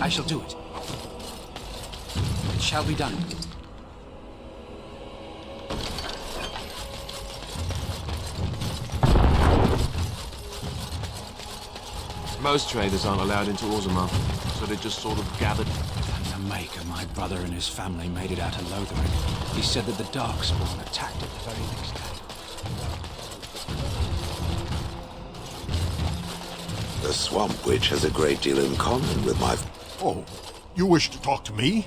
I shall do it. It shall be done. Most traders aren't allowed into Orzammar, so they just sort of gathered. And the Maker, my brother and his family made it out of Lothering. He said that the Darkspawn attacked it the very next day. The Swamp Witch has a great deal in common with my... Oh, you wish to talk to me?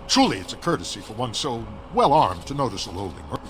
Truly, it's a courtesy for one so well-armed to notice a lowly merc.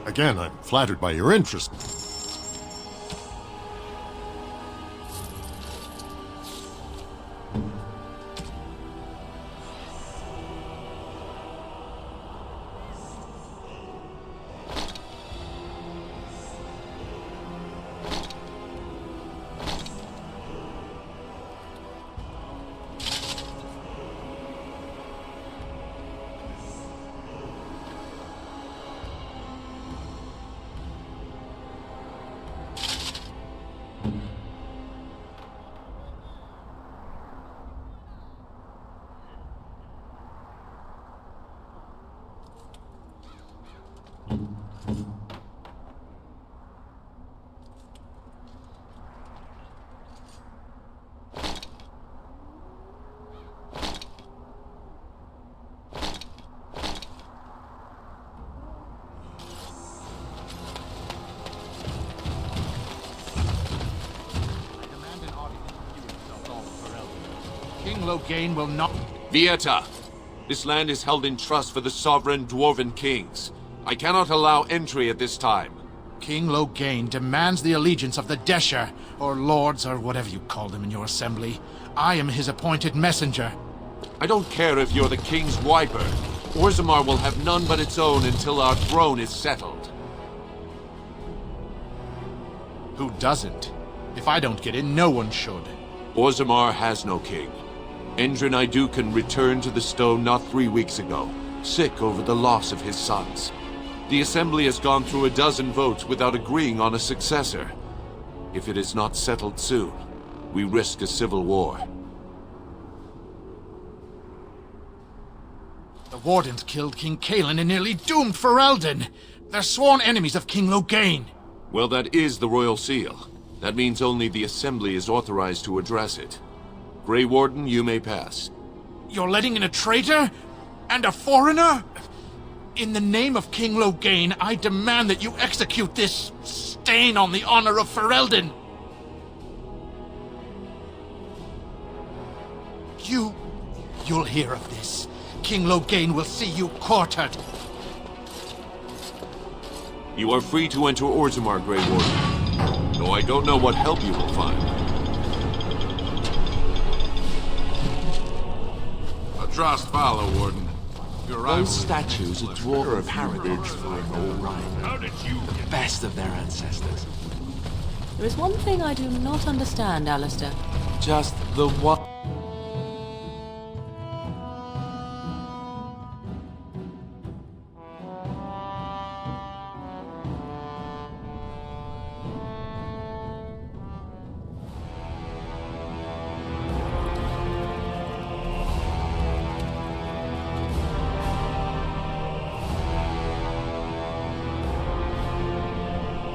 Again, I'm flattered by your interest. King Loghain will not... Vieta! This land is held in trust for the sovereign dwarven kings. I cannot allow entry at this time. King Loghain demands the allegiance of the Desher, or lords, or whatever you call them in your assembly. I am his appointed messenger. I don't care if you're the king's wiper. Orzammar will have none but its own until our throne is settled. Who doesn't? If I don't get in, no one should. Orzammar has no king. Endrin Idukan returned to the stone not 3 weeks ago, sick over the loss of his sons. The Assembly has gone through a dozen votes without agreeing on a successor. If it is not settled soon, we risk a civil war. The Wardens killed King Cailan and nearly doomed Ferelden. They're sworn enemies of King Loghain. Well, that is the Royal Seal. That means only the Assembly is authorized to address it. Grey Warden, you may pass. You're letting in a traitor? And a foreigner? In the name of King Loghain, I demand that you execute this stain on the honor of Ferelden. You'll hear of this. King Loghain will see you quartered. You are free to enter Orzammar, Grey Warden. Though I don't know what help you will find. A trust follow, Warden. Those statues are dwarven heritage fine all right. The best of their ancestors. There is one thing I do not understand, Alistair. Just the what?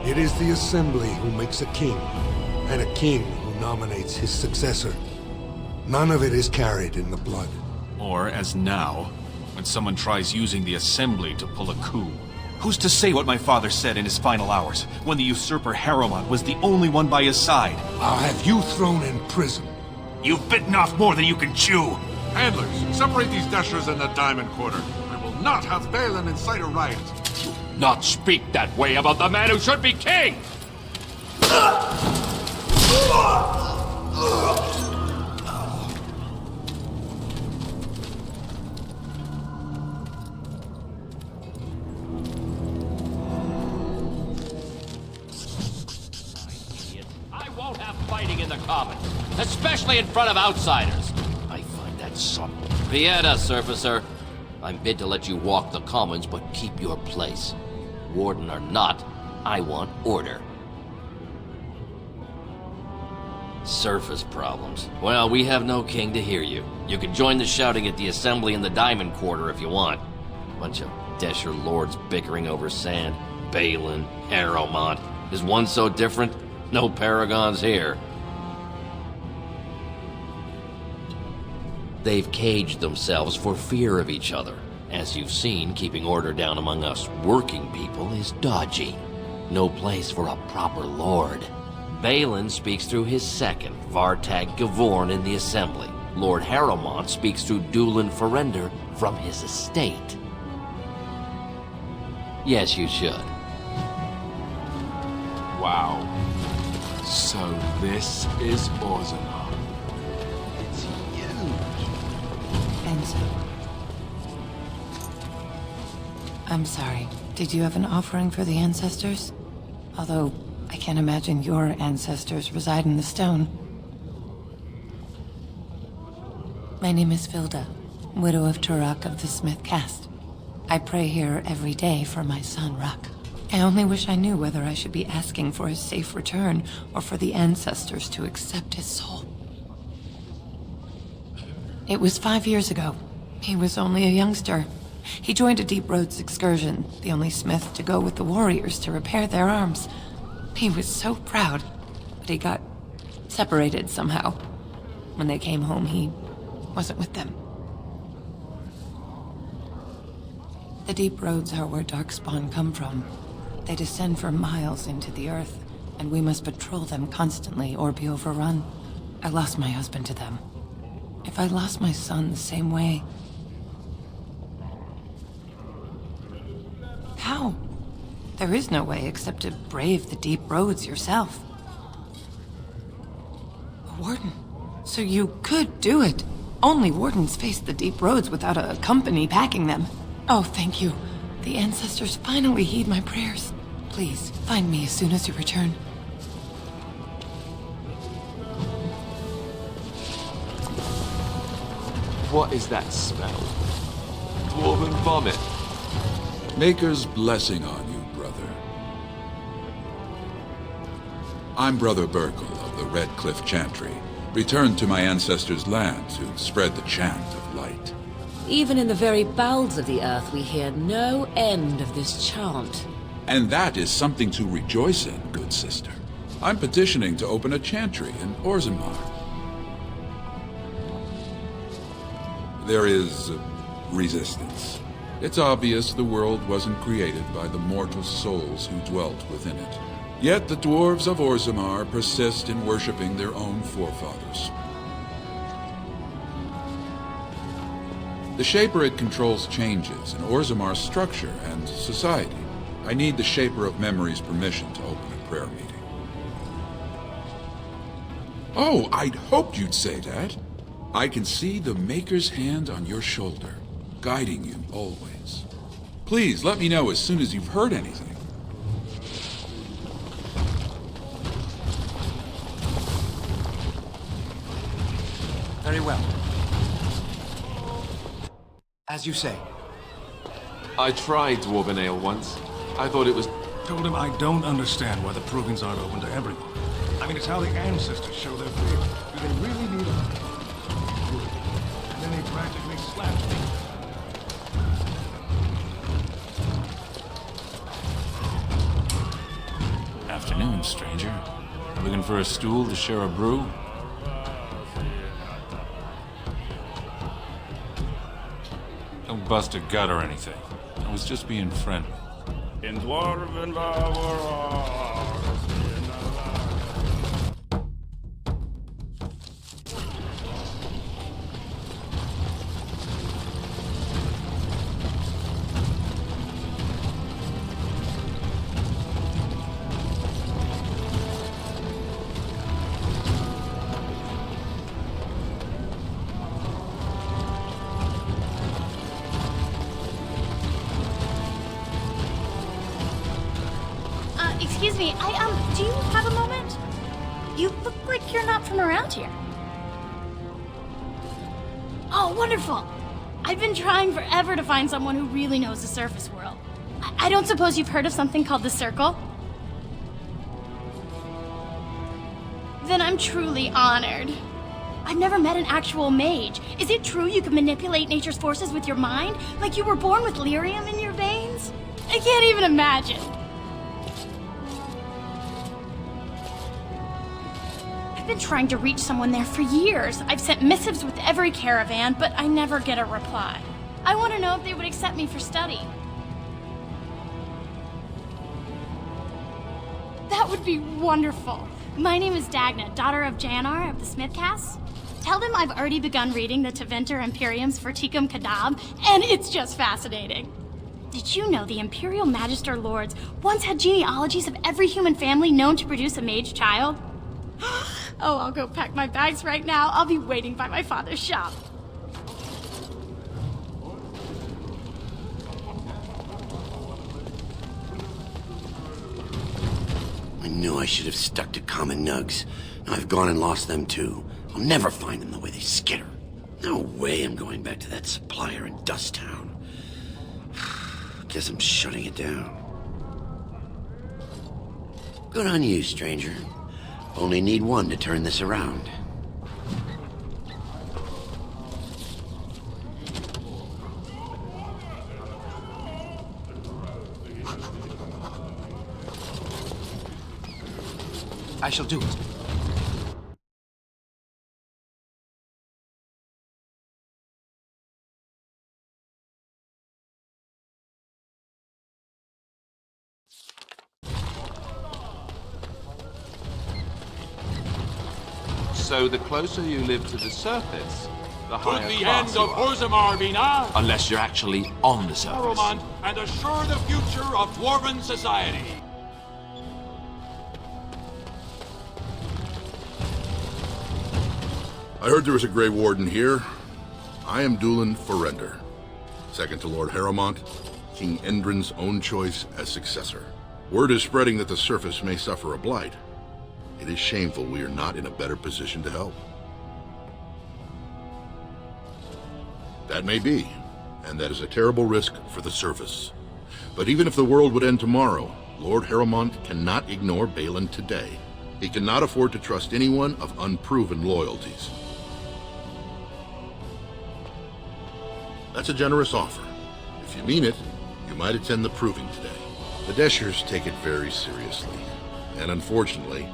It is the Assembly who makes a king, and a king who nominates his successor. None of it is carried in the blood. Or, as now, when someone tries using the Assembly to pull a coup. Who's to say what my father said in his final hours, when the usurper Harrowmont was the only one by his side? I'll have you thrown in prison. You've bitten off more than you can chew! Handlers, separate these dashers in the Diamond Quarter. I will not have Balin incite a riot. Not speak that way about the man who should be king! I won't have fighting in the Commons, especially in front of outsiders. I find that something. Pieta, Surfacer. I'm bid to let you walk the Commons, but keep your place. Warden or not, I want order. Surface problems. Well, we have no king to hear you. You can join the shouting at the Assembly in the Diamond Quarter if you want. Bunch of Desher lords bickering over sand. Balin, Harrowmont. Is one so different? No paragons here. They've caged themselves for fear of each other. As you've seen, keeping order down among us working people is dodgy. No place for a proper lord. Balin speaks through his second, Vartag Gavorn, in the Assembly. Lord Harrowmont speaks through Dulin Ferender from his estate. Yes, you should. Wow. So this is Orzammar. It's huge. And so... I'm sorry. Did you have an offering for the ancestors? Although, I can't imagine your ancestors reside in the stone. My name is Vilda, widow of Turak of the Smith caste. I pray here every day for my son, Rak. I only wish I knew whether I should be asking for his safe return or for the ancestors to accept his soul. It was 5 years ago. He was only a youngster. He joined a Deep Roads excursion, the only smith to go with the warriors to repair their arms. He was so proud, but he got separated somehow. When they came home, he wasn't with them. The Deep Roads are where Darkspawn come from. They descend for miles into the earth, and we must patrol them constantly or be overrun. I lost my husband to them. If I lost my son the same way... How? There is no way except to brave the Deep Roads yourself. A warden? So you could do it. Only wardens face the Deep Roads without a company packing them. Oh, thank you. The ancestors finally heed my prayers. Please, find me as soon as you return. What is that smell? Dwarven vomit. Maker's blessing on you, brother. I'm Brother Burkle of the Red Cliff Chantry, returned to my ancestors' land to spread the chant of light. Even in the very bowels of the earth, we hear no end of this chant. And that is something to rejoice in, good sister. I'm petitioning to open a chantry in Orzammar. There is resistance. It's obvious the world wasn't created by the mortal souls who dwelt within it. Yet the dwarves of Orzammar persist in worshipping their own forefathers. The Shaperid controls changes in Orzammar's structure and society. I need the Shaper of Memory's permission to open a prayer meeting. Oh, I'd hoped you'd say that. I can see the Maker's hand on your shoulder, guiding you always. Please let me know as soon as you've heard anything. Very well. As you say. I tried Dwarven Ale once. I thought it was... Told him I don't understand why the provings aren't open to everyone. I mean, it's how the ancestors show their faith. Do they really need a... And then they practically slapped me. stranger? Looking for a stool to share a brew? Don't bust a gut or anything. I was just being friendly. In dwarven Excuse me, do you have a moment? You look like you're not from around here. Oh, wonderful! I've been trying forever to find someone who really knows the surface world. I don't suppose you've heard of something called the Circle? Then I'm truly honored. I've never met an actual mage. Is it true you can manipulate nature's forces with your mind? Like you were born with lyrium in your veins? I can't even imagine. I've been trying to reach someone there for years. I've sent missives with every caravan, but I never get a reply. I want to know if they would accept me for study. That would be wonderful. My name is Dagna, daughter of Janar of the Smithcasts. Tell them I've already begun reading the Teventer Imperiums for Tikum Kadab, and it's just fascinating. Did you know the Imperial Magister Lords once had genealogies of every human family known to produce a mage child? Oh, I'll go pack my bags right now. I'll be waiting by my father's shop. I knew I should have stuck to common nugs. Now I've gone and lost them too. I'll never find them the way they skitter. No way I'm going back to that supplier in Dust Town. Guess I'm shutting it down. Good on you, stranger. Only need one to turn this around. I shall do it. So the closer you live to the surface, the higher Could the class end you of are. Orzammar be nigh? Unless you're actually on the surface. Harrowmont, and assure the future of Dwarven society. I heard there was a Grey Warden here. I am Dulin Forrender, second to Lord Harrowmont, King Endrin's own choice as successor. Word is spreading that the surface may suffer a blight. It is shameful we are not in a better position to help. That may be, and that is a terrible risk for the surface. But even if the world would end tomorrow, Lord Harrowmont cannot ignore Balin today. He cannot afford to trust anyone of unproven loyalties. That's a generous offer. If you mean it, you might attend the proving today. The Deshers take it very seriously, and unfortunately,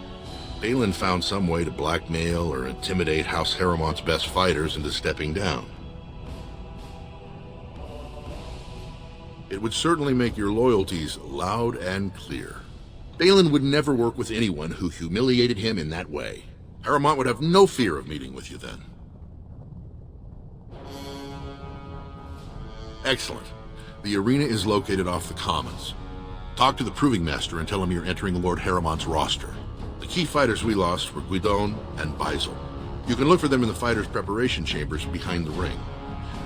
Balin found some way to blackmail or intimidate House Harrowmont's best fighters into stepping down. It would certainly make your loyalties loud and clear. Balin would never work with anyone who humiliated him in that way. Harrowmont would have no fear of meeting with you then. Excellent. The arena is located off the Commons. Talk to the Proving Master and tell him you're entering Lord Harrowmont's roster. The key fighters we lost were Guidon and Beisel. You can look for them in the fighters' preparation chambers behind the ring.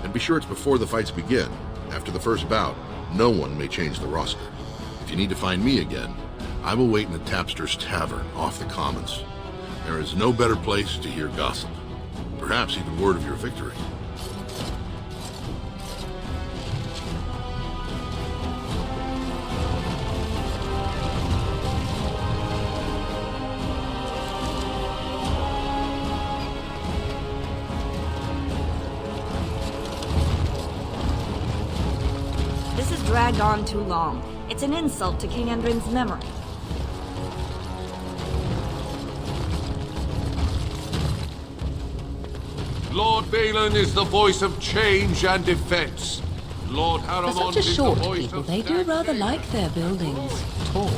And be sure it's before the fights begin. After the first bout, no one may change the roster. If you need to find me again, I will wait in the Tapster's Tavern off the Commons. There is no better place to hear gossip. Perhaps even word of your victory. Dragged on too long. It's an insult to King Endrin's memory. Lord Balin is the voice of change and defense. Lord For Harrowmont such a is the short voice people, of they do rather like their buildings tall.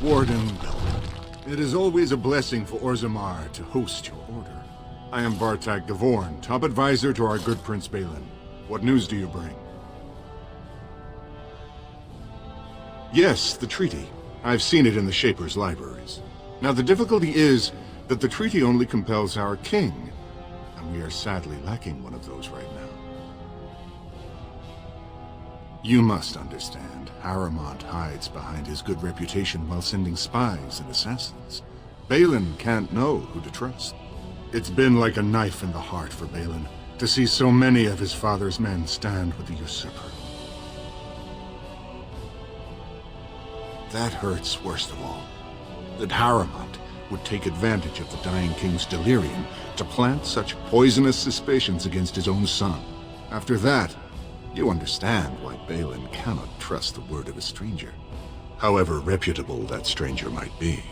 Warden Belton, it is always a blessing for Orzammar to host your order. I am Bartak Gavorn, top advisor to our good Prince Balin. What news do you bring? Yes, the treaty. I've seen it in the Shaper's libraries. Now the difficulty is that the treaty only compels our king, and we are sadly lacking one of those right now. You must understand, Harrowmont hides behind his good reputation while sending spies and assassins. Balin can't know who to trust. It's been like a knife in the heart for Balin to see so many of his father's men stand with the usurper. That hurts worst of all. That Harrowmont would take advantage of the dying king's delirium to plant such poisonous suspicions against his own son. After that, you understand why Balin cannot trust the word of a stranger, however reputable that stranger might be.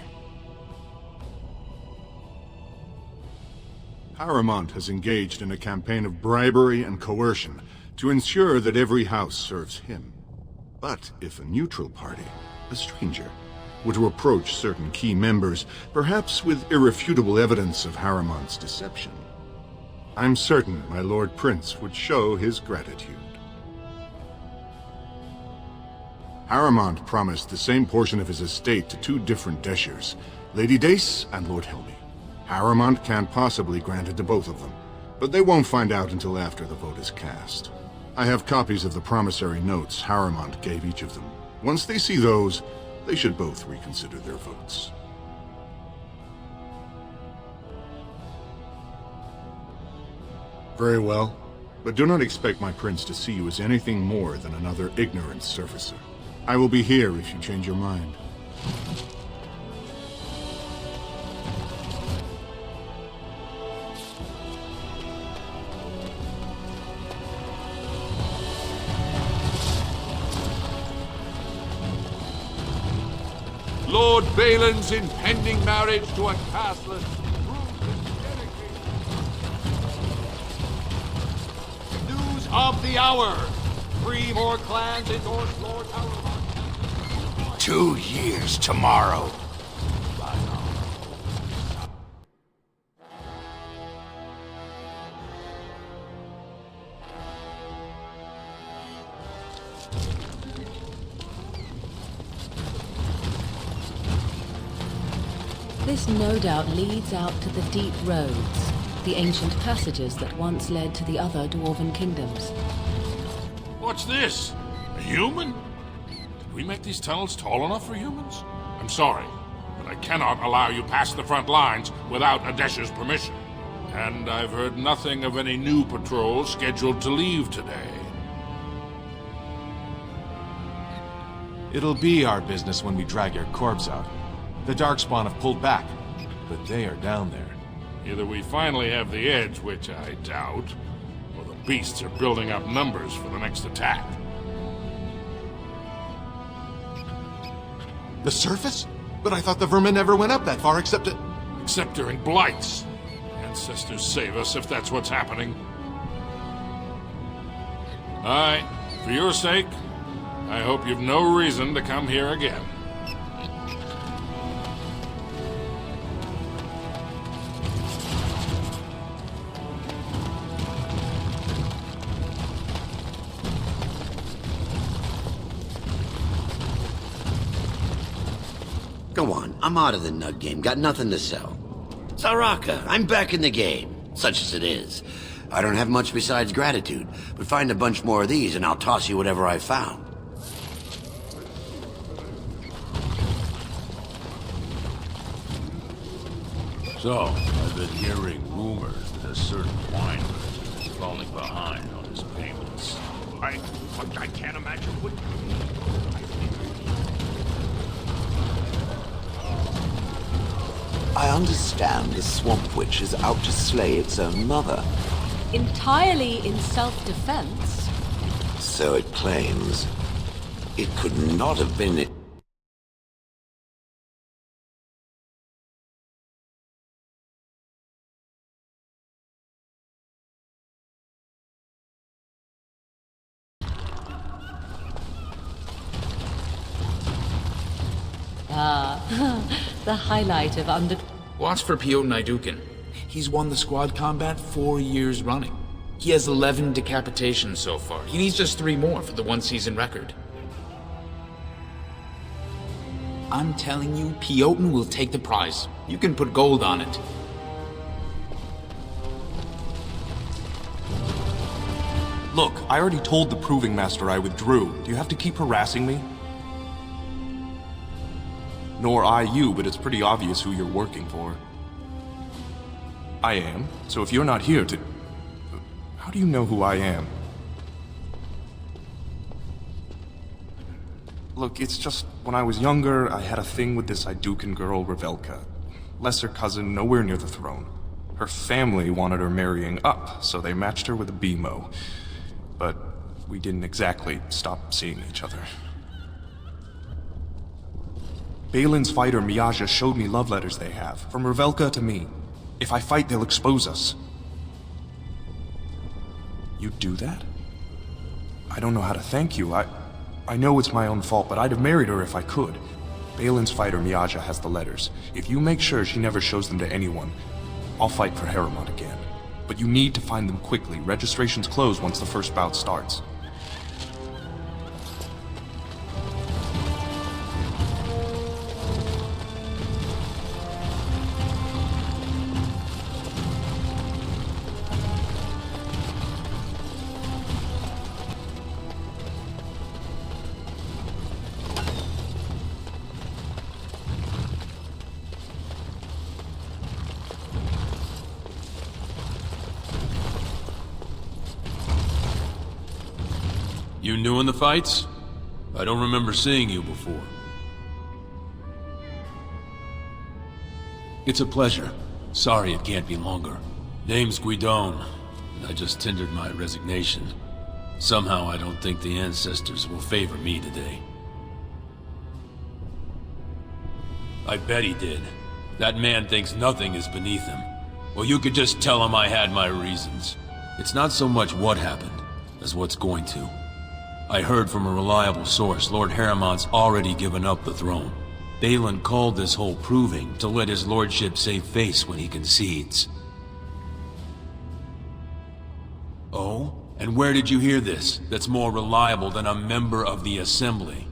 Harrowmont has engaged in a campaign of bribery and coercion to ensure that every house serves him. But if a neutral party, a stranger, were to approach certain key members, perhaps with irrefutable evidence of Harrowmont's deception, I'm certain my Lord Prince would show his gratitude. Harrowmont promised the same portion of his estate to two different Deshers, Lady Dace and Lord Helmy. Harrowmont can't possibly grant it to both of them, but they won't find out until after the vote is cast. I have copies of the promissory notes Harrowmont gave each of them. Once they see those, they should both reconsider their votes. Very well, but do not expect my prince to see you as anything more than another ignorant surfacer. I will be here if you change your mind. Lord Balin's impending marriage to a castless news of the hour. 3 more clans endorse Lord Harrowmont. 2 years tomorrow. This no doubt leads out to the deep roads, the ancient passages that once led to the other dwarven kingdoms. What's this? A human? Did we make these tunnels tall enough for humans? I'm sorry, but I cannot allow you past the front lines without Adesh's permission. And I've heard nothing of any new patrols scheduled to leave today. It'll be our business when we drag your corpse out. The Darkspawn have pulled back, but they are down there. Either we finally have the edge, which I doubt, or the beasts are building up numbers for the next attack. The surface? But I thought the vermin never went up that far except during blights. Ancestors save us if that's what's happening. Aye, for your sake, I hope you've no reason to come here again. Go on, I'm out of the nug game, got nothing to sell. Saraka, I'm back in the game, such as it is. I don't have much besides gratitude, but find a bunch more of these and I'll toss you whatever I found. So, I've been hearing rumors that a certain wine merchant is falling behind on his payments. I can't imagine what... I understand the Swamp Witch is out to slay its own mother. Entirely in self-defense. So it claims. It could not have been it. The highlight of under... Watch for Piotr Naidukin. He's won the squad combat 4 years running. He has 11 decapitations so far. He needs just 3 more for the one-season record. I'm telling you, Piotr will take the prize. You can put gold on it. Look, I already told the Proving Master I withdrew. Do you have to keep harassing me? Nor I you, but it's pretty obvious who you're working for. I am, so if you're not here to... How do you know who I am? Look, it's just, when I was younger, I had a thing with this Idukan girl, Revelka. Lesser cousin, nowhere near the throne. Her family wanted her marrying up, so they matched her with a BMO. But we didn't exactly stop seeing each other. Balin's fighter Miaja showed me love letters they have, from Revelka to me. If I fight, they'll expose us. You'd do that? I don't know how to thank you. I know it's my own fault, but I'd have married her if I could. Balin's fighter Miaja has the letters. If you make sure she never shows them to anyone, I'll fight for Harrowmont again. But you need to find them quickly. Registrations close once the first bout starts. You new in the fights? I don't remember seeing you before. It's a pleasure. Sorry it can't be longer. Name's Guidon, and I just tendered my resignation. Somehow I don't think the ancestors will favor me today. I bet he did. That man thinks nothing is beneath him. Well, you could just tell him I had my reasons. It's not so much what happened, as what's going to. I heard from a reliable source Lord Harrowmont's already given up the throne. Balin called this whole proving to let his lordship save face when he concedes. Oh? And where did you hear this that's more reliable than a member of the Assembly?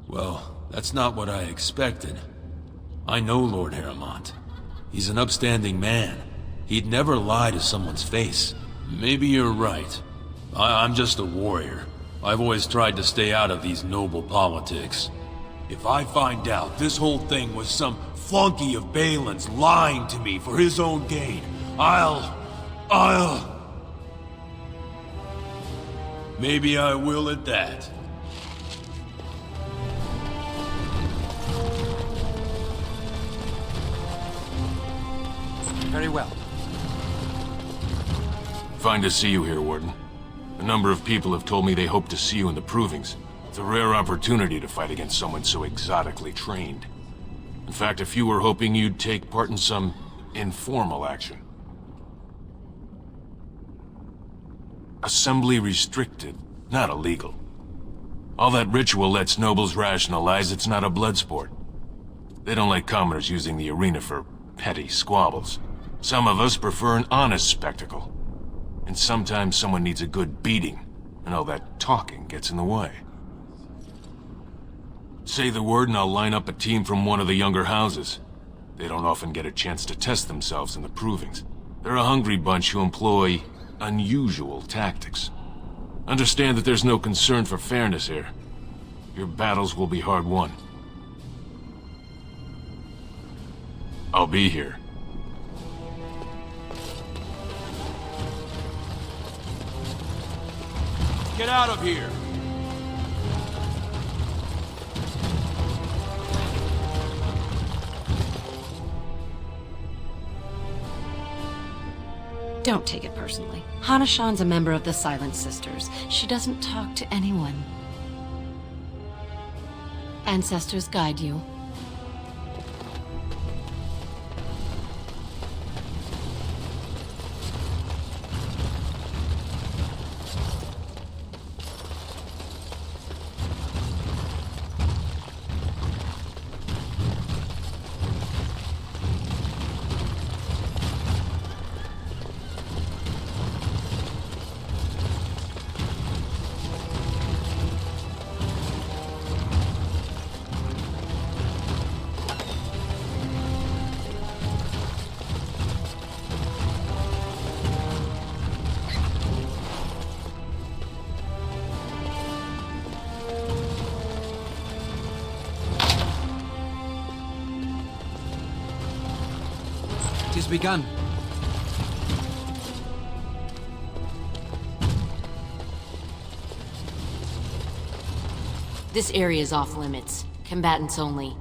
Well, that's not what I expected. I know Lord Harrowmont. He's an upstanding man. He'd never lie to someone's face. Maybe you're right. I'm just a warrior. I've always tried to stay out of these noble politics. If I find out this whole thing was some flunky of Balin's lying to me for his own gain, Maybe I will at that. Very well. Fine to see you here, Warden. A number of people have told me they hope to see you in the provings. It's a rare opportunity to fight against someone so exotically trained. In fact, a few were hoping you'd take part in some informal action. Assembly restricted, not illegal. All that ritual lets nobles rationalize it's not a blood sport. They don't like commoners using the arena for petty squabbles. Some of us prefer an honest spectacle. And sometimes someone needs a good beating, and all that talking gets in the way. Say the word and I'll line up a team from one of the younger houses. They don't often get a chance to test themselves in the provings. They're a hungry bunch who employ unusual tactics. Understand that there's no concern for fairness here. Your battles will be hard won. I'll be here. Get out of here! Don't take it personally. Hana-shan's a member of the Silent Sisters. She doesn't talk to anyone. Ancestors guide you. Tis begun. This area is off limits. Combatants only.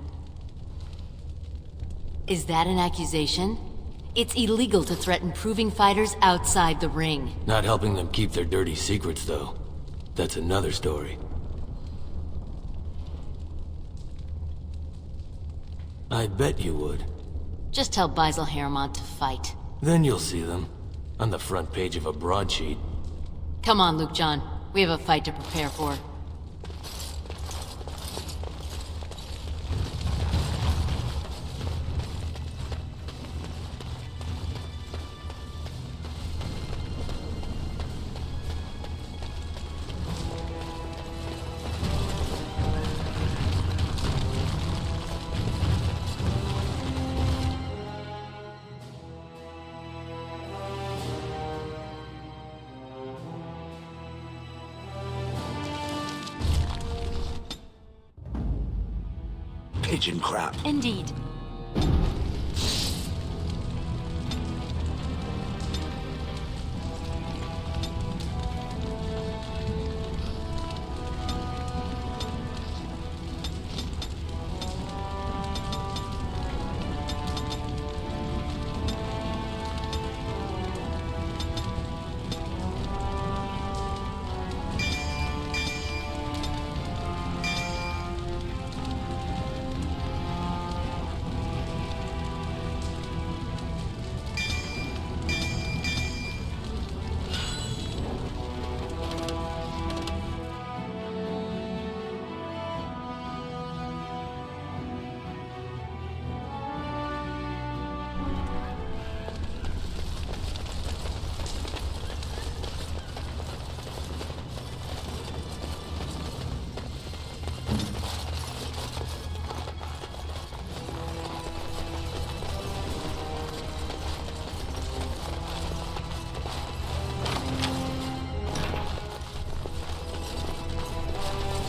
Is that an accusation? It's illegal to threaten proving fighters outside the ring. Not helping them keep their dirty secrets, though. That's another story. I bet you would. Just tell Basil Harrowmont to fight. Then you'll see them. On the front page of a broadsheet. Come on, Luke John. We have a fight to prepare for. Pigeon crap. Indeed.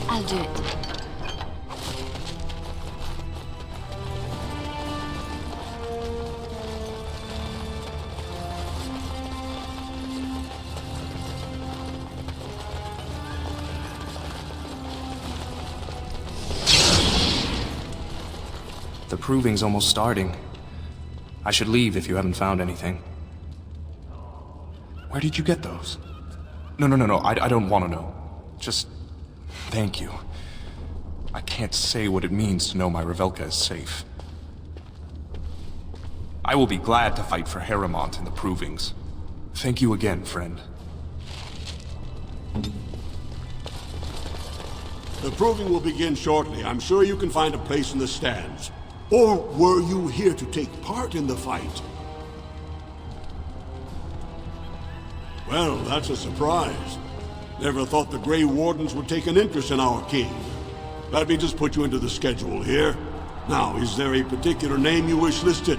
I'll do it. The proving's almost starting. I should leave if you haven't found anything. Where did you get those? No, I don't want to know. Just thank you. I can't say what it means to know my Revelka is safe. I will be glad to fight for Harrowmont in the provings. Thank you again, friend. The proving will begin shortly. I'm sure you can find a place in the stands. Or were you here to take part in the fight? Well, that's a surprise. Never thought the Grey Wardens would take an interest in our king. Let me just put you into the schedule here. Now, is there a particular name you wish listed?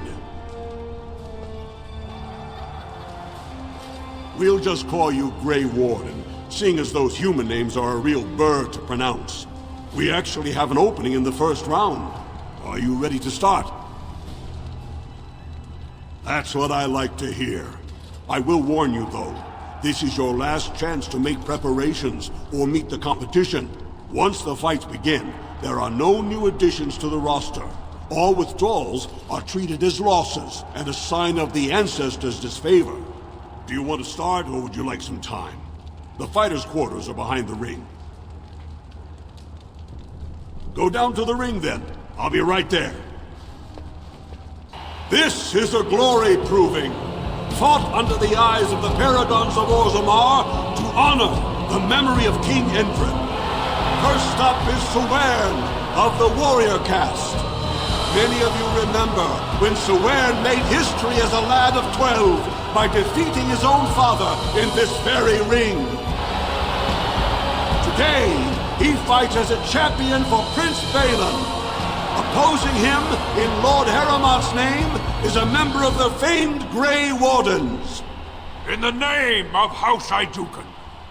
We'll just call you Grey Warden, seeing as those human names are a real burr to pronounce. We actually have an opening in the first round. Are you ready to start? That's what I like to hear. I will warn you, though. This is your last chance to make preparations or meet the competition. Once the fights begin, there are no new additions to the roster. All withdrawals are treated as losses and a sign of the ancestors' disfavor. Do you want to start, or would you like some time? The fighters' quarters are behind the ring. Go down to the ring, then. I'll be right there. This is a glory proving, fought under the eyes of the Paragons of Orzammar to honor the memory of King Endrin. First up is Sewern of the warrior caste. Many of you remember when Sewern made history as a lad of 12 by defeating his own father in this very ring. Today, he fights as a champion for Prince Balin. Opposing him, in Lord Harrowmont's name, is a member of the famed Grey Wardens. In the name of House Iduken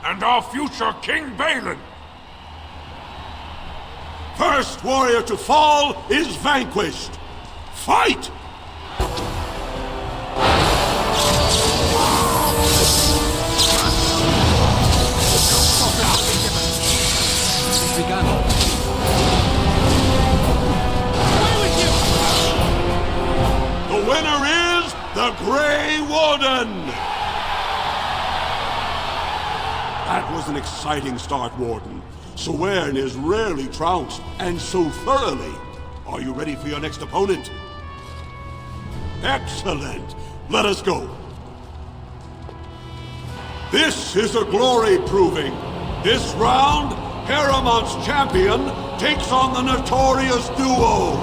and our future King Balin. First warrior to fall is vanquished. Fight! It's begun. The winner is the Grey Warden! That was an exciting start, Warden. Sewern is rarely trounced, and so thoroughly. Are you ready for your next opponent? Excellent! Let us go. This is a glory proving. This round, Harrowmont's champion takes on the notorious duo.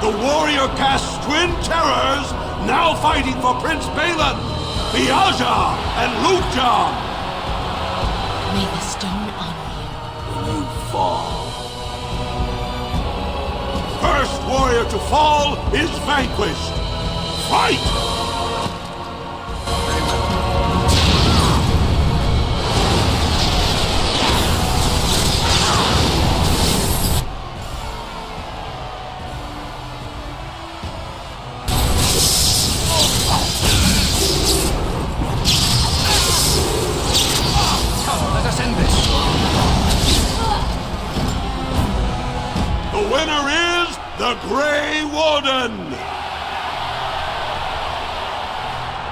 The warrior caste twin terrors, now fighting for Prince Balin, Miaja and Lukjan. May the stone honor you. Fall. First warrior to fall is vanquished. Fight! Let us end this. The winner is the Grey Warden!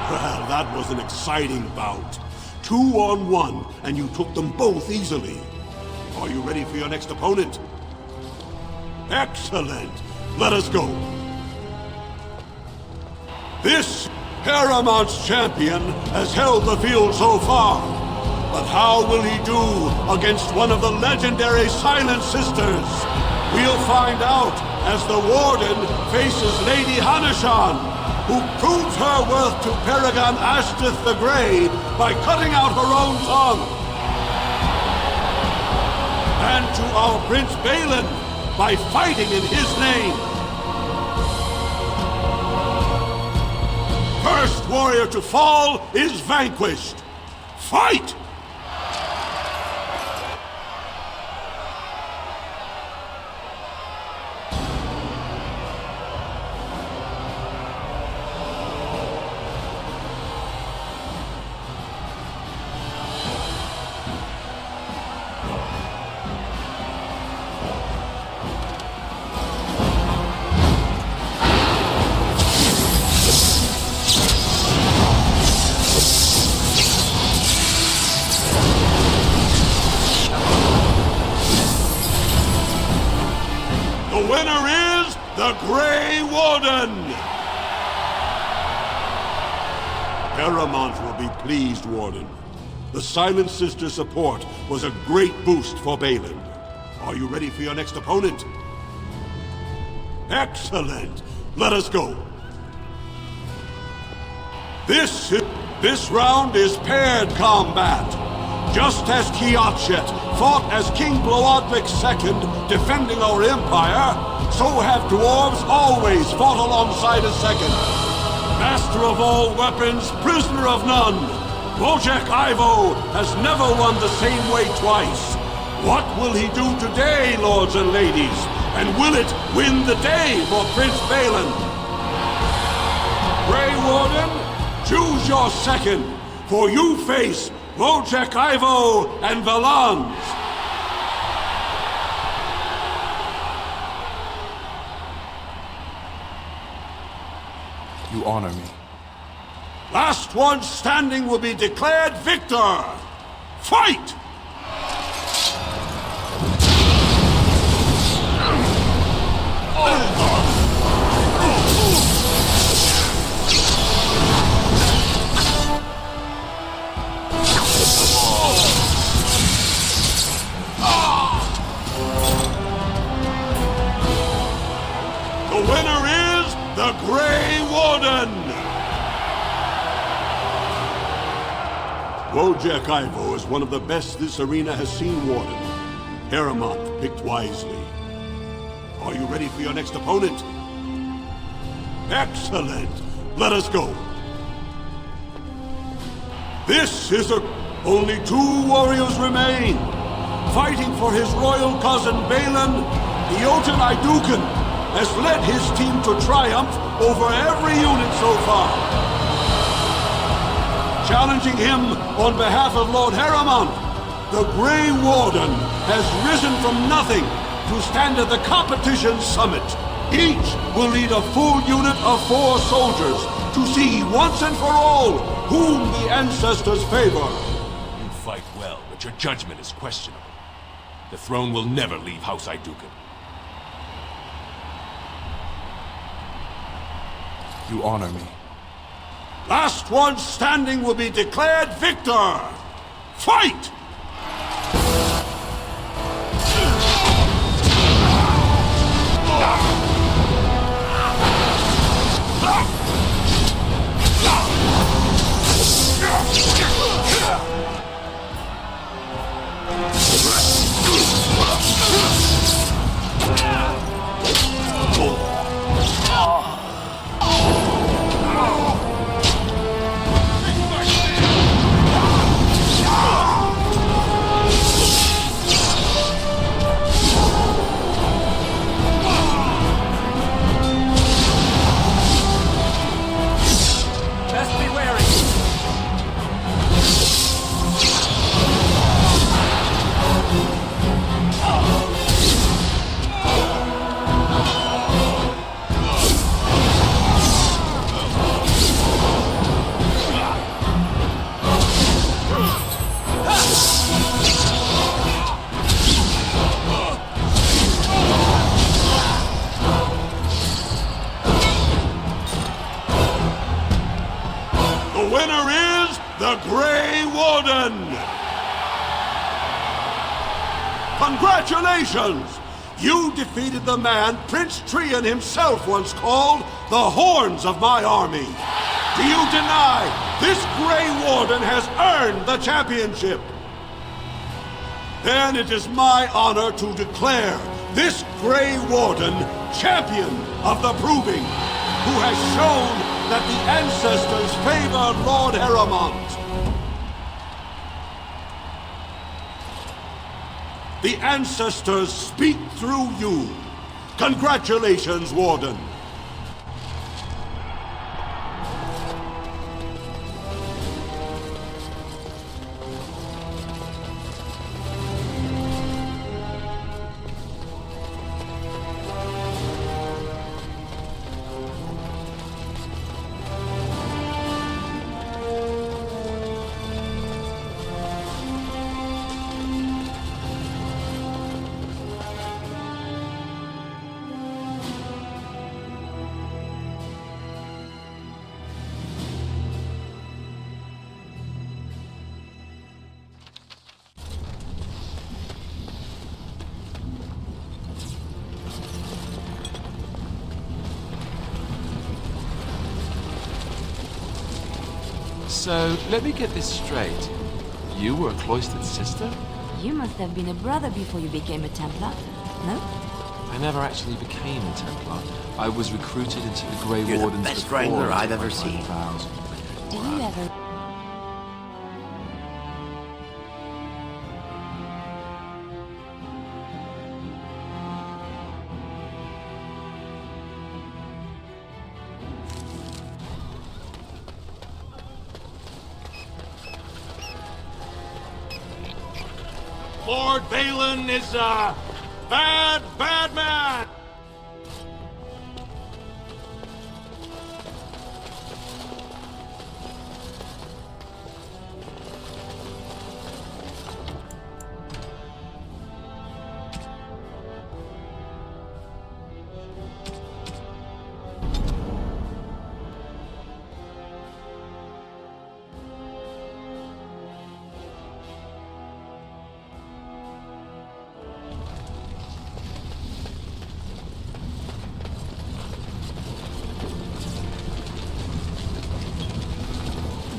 Well, that was an exciting bout. 2-on-1, and you took them both easily. Are you ready for your next opponent? Excellent! Let us go. This Harrowmont's champion has held the field so far. But how will he do against one of the legendary Silent Sisters? We'll find out as the Warden faces Lady Hanishan, who proves her worth to Paragon Ashtith the Grey by cutting out her own tongue. And to our Prince Balin by fighting in his name. First warrior to fall is vanquished. Fight! The winner is the Grey Warden! Harrowmont will be pleased, Warden. The Silent Sister support was a great boost for Balin. Are you ready for your next opponent? Excellent! Let us go. This round is paired combat. Just as Kiatchet fought as King Bloodwick II, defending our empire, so have dwarves always fought alongside a second. Master of all weapons, prisoner of none, Wojek Ivo has never won the same way twice. What will he do today, lords and ladies? And will it win the day for Prince Balin? Grey Warden, choose your second, for you face Wojek Ivo and Valans. You honor me. Last one standing will be declared victor. Fight! The winner is the Grey Warden! Wojak Ivo is one of the best this arena has seen, Warden. Harrowmont picked wisely. Are you ready for your next opponent? Excellent! Let us go. This is only 2 warriors remain. Fighting for his royal cousin Balin, the Jotun Iduken has led his team to triumph over every unit so far. Challenging him on behalf of Lord Harrowmont, the Grey Warden has risen from nothing to stand at the competition summit. Each will lead a full unit of 4 soldiers to see once and for all whom the ancestors favor. You fight well, but your judgment is questionable. The throne will never leave House Iduken. You honor me. Last one standing will be declared victor. Fight! The Grey Warden! Congratulations! You defeated the man Prince Trian himself once called the Horns of my army. Do you deny this Grey Warden has earned the championship? Then it is my honor to declare this Grey Warden champion of the Proving, who has shown that the ancestors favor Lord Harrowmont. The ancestors speak through you. Congratulations, Warden. So, let me get this straight. You were a cloistered sister? You must have been a brother before you became a Templar, no? I never actually became a Templar. I was recruited into the Grey You're Wardens the best before wrangler I I've took ever my seen. vows. Do you ever... Lord Balin is a bad, bad man!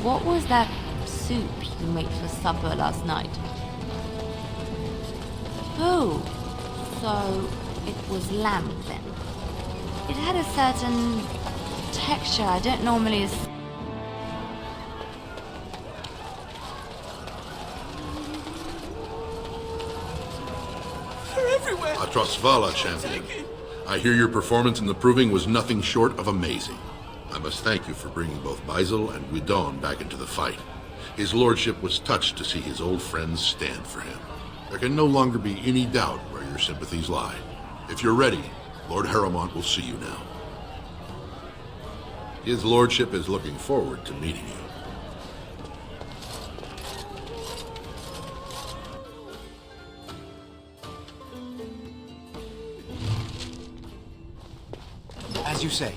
what was that soup you made for supper last night? Oh, so it was lamb then. It had a certain texture I don't normally... They're everywhere! Atrosvala, champion. I hear your performance in the proving was nothing short of amazing. I must thank you for bringing both Baisel and Guidon back into the fight. His lordship was touched to see his old friends stand for him. There can no longer be any doubt where your sympathies lie. If you're ready, Lord Harrowmont will see you now. His lordship is looking forward to meeting you. As you say.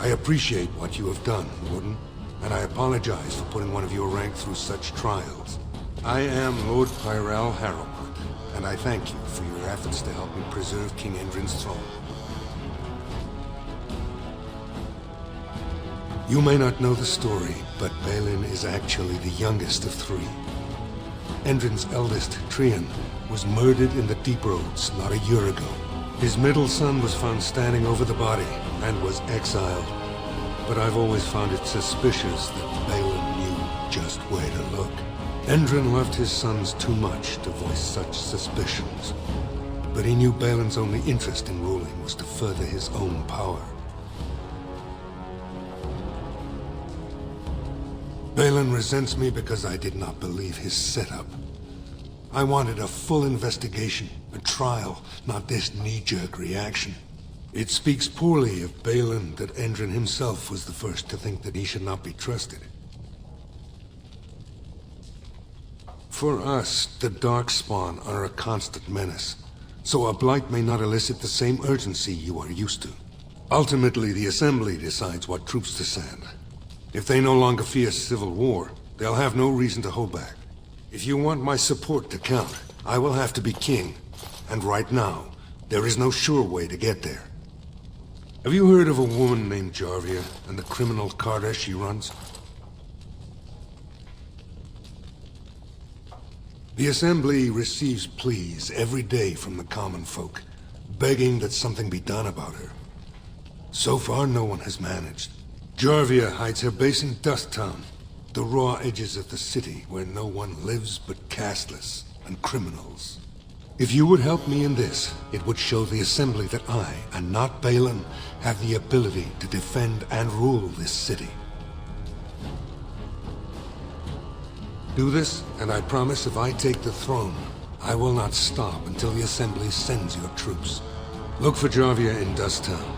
I appreciate what you have done, Warden, and I apologize for putting one of your rank through such trials. I am Lord Pyrell Harrowmont, and I thank you for your efforts to help me preserve King Endrin's throne. You may not know the story, but Balin is actually the youngest of three. Endrin's eldest, Trian, was murdered in the Deep Roads not a year ago. His middle son was found standing over the body and was exiled. But I've always found it suspicious that Balin knew just where to look. Endrin loved his sons too much to voice such suspicions. But he knew Balin's only interest in ruling was to further his own power. Balin resents me because I did not believe his setup. I wanted a full investigation, a trial, not this knee-jerk reaction. It speaks poorly of Balin that Endrin himself was the first to think that he should not be trusted. For us, the Darkspawn are a constant menace, so a blight may not elicit the same urgency you are used to. Ultimately, the Assembly decides what troops to send. If they no longer fear civil war, they'll have no reason to hold back. If you want my support to count, I will have to be king. And right now, there is no sure way to get there. Have you heard of a woman named Jarvia and the criminal carter she runs? The Assembly receives pleas every day from the common folk, begging that something be done about her. So far, no one has managed. Jarvia hides her base in Dust Town, the raw edges of the city where no one lives but casteless and criminals. If you would help me in this, it would show the Assembly that I, and not Balin, have the ability to defend and rule this city. Do this, and I promise if I take the throne, I will not stop until the Assembly sends your troops. Look for Jarvia in Dust Town.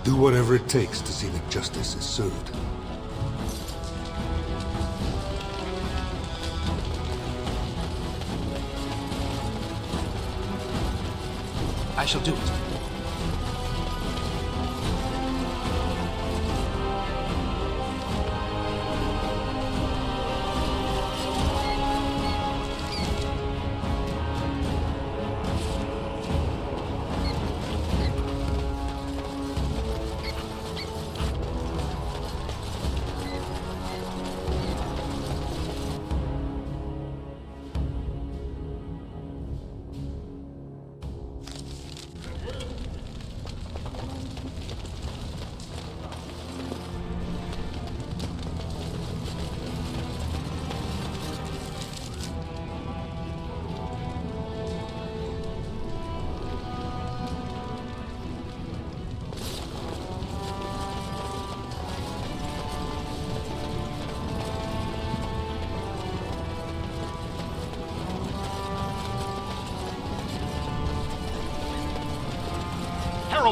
Do whatever it takes to see that justice is served. I shall do it.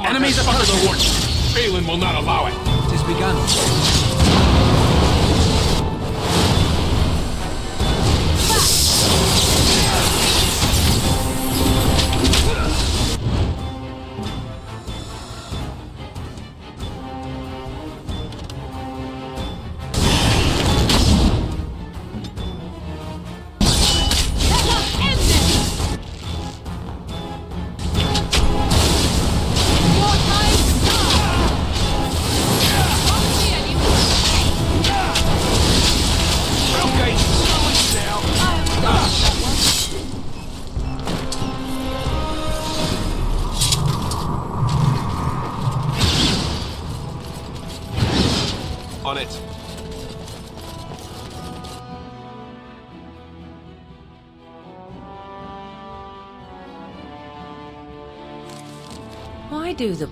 Enemies up under the woods. Balin will not allow it. It has begun. I do the...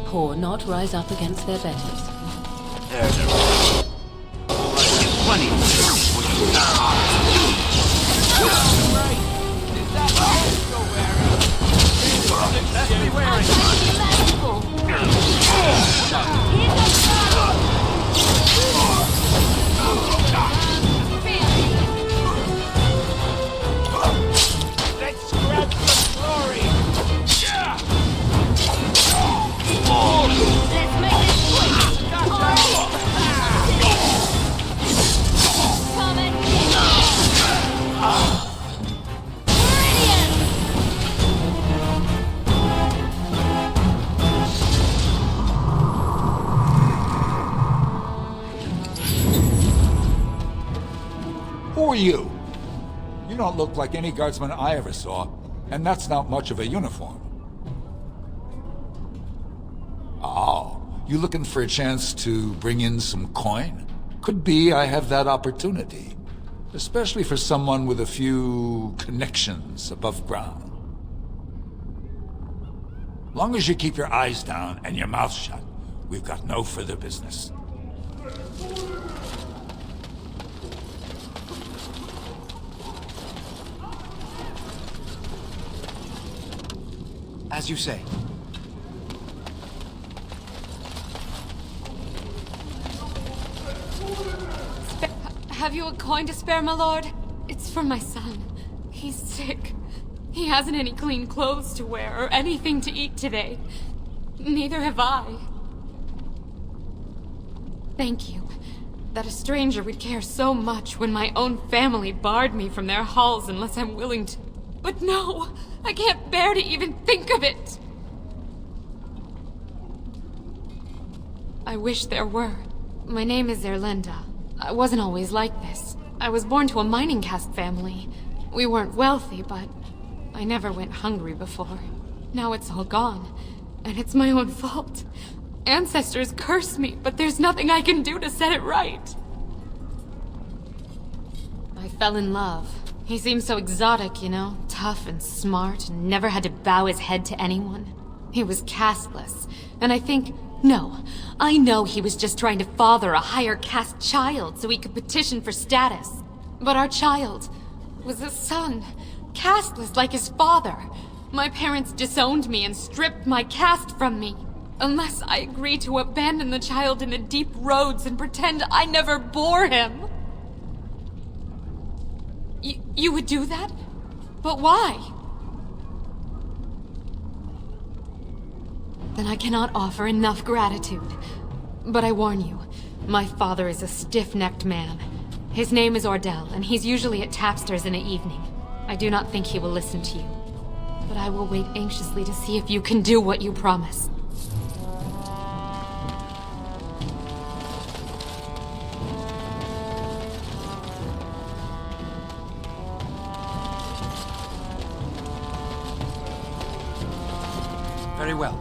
Poor not rise up against their betters. There's a... Plenty. Let's grab some glory! Let's make this quick! Come and get Who are you? You don't look like any guardsman I ever saw, and that's not much of a uniform. Oh, you looking for a chance to bring in some coin? Could be I have that opportunity, especially for someone with a few connections above ground. Long as you keep your eyes down and your mouth shut, we've got no further business. As you say. Have you a coin to spare, my lord? It's for my son. He's sick. He hasn't any clean clothes to wear or anything to eat today. Neither have I. Thank you. That a stranger would care so much when my own family barred me from their halls unless I'm willing to. But no! I can't bear to even think of it! I wish there were. My name is Erlinda. I wasn't always like this. I was born to a mining caste family. We weren't wealthy, but I never went hungry before. Now it's all gone, and it's my own fault. Ancestors curse me, but there's nothing I can do to set it right. I fell in love. He seemed so exotic, you know, tough and smart, and never had to bow his head to anyone. He was casteless, and I know he was just trying to father a higher caste child so he could petition for status. But our child was a son, casteless like his father. My parents disowned me and stripped my caste from me. Unless I agree to abandon the child in the deep roads and pretend I never bore him. You would do that? But why? Then I cannot offer enough gratitude. But I warn you, my father is a stiff-necked man. His name is Ordell, and he's usually at tapsters in the evening. I do not think he will listen to you. But I will wait anxiously to see if you can do what you promise. Very well.